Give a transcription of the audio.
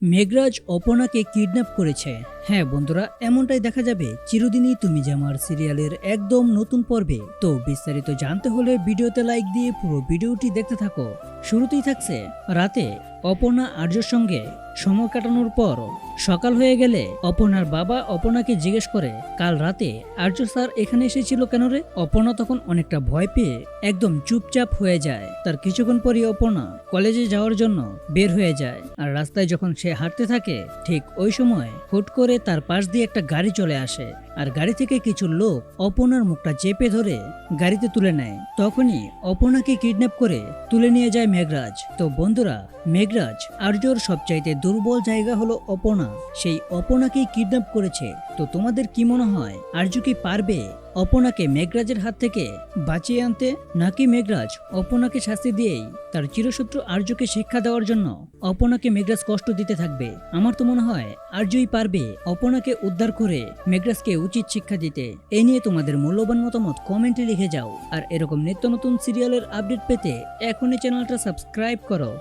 Meghraj অপর্ণাকে kidnap করেছে। হ্যাঁ বন্ধুরা, এমনটাই দেখা যাবে চিরদিনই তুমি যে আমার সিরিয়ালের একদম নতুন পর্বে। তো বিস্তারিত জানতে হলে ভিডিওতে লাইক দিয়ে পুরো ভিডিওটি দেখতে থাকো। শুরুতেই থাকছে রাতে অপর্ণা আর্যর সঙ্গে সময় কাটানোর পর সকাল হয়ে গেলে অপর্ণার বাবা অপর্ণাকে জিজ্ঞেস করে, কাল রাতে আর্য স্যার এখানে এসেছিল কেন রে? অপর্ণা তখন অনেকটা ভয় পেয়ে একদম চুপচাপ হয়ে যায়। তার কিছুক্ষণ পরই অপর্ণা কলেজে যাওয়ার জন্য বের হয়ে যায়। আর রাস্তায় যখন সে হাঁটতে থাকে ঠিক ওই সময় হুট করে তার পাশ দিয়ে একটা গাড়ি চলে আসে। আর গাড়ি থেকে কিছু লোক অপর্ণার মুখটা চেপে ধরে গাড়িতে তুলে নেয়। তখনই অপর্ণাকে কিডন্যাপ করে তুলে নিয়ে যায় মেঘরাজ। তো বন্ধুরা, মেঘরাজ আর্যর সবচাইতে দুর্বল জায়গা হলো অপর্ণা। সেই অপর্ণাকেই কিডন্যাপ করেছে। তো তোমাদের কি মনে হয়, আর্য কি পারবে অপর্ণাকে মেঘরাজের হাত থেকে বাঁচিয়ে আনতে, নাকি মেঘরাজ অপর্ণাকে শাস্তি দিয়েই তার চিরশত্রু আর্যকে শিক্ষা দেওয়ার জন্য অপর্ণাকে মেঘরাজ কষ্ট দিতে থাকবে? আমার তো মনে হয় আর্যই পারবে অপর্ণাকে উদ্ধার করে মেঘরাজকে উচিত শিক্ষা দিতে। এই নিয়ে তোমাদের মূল্যবান মতামত কমেন্টে লিখে যাও। আর এরকম নিত্য নতুন সিরিয়ালের আপডেট পেতে এখনই চ্যানেলটা সাবস্ক্রাইব করো।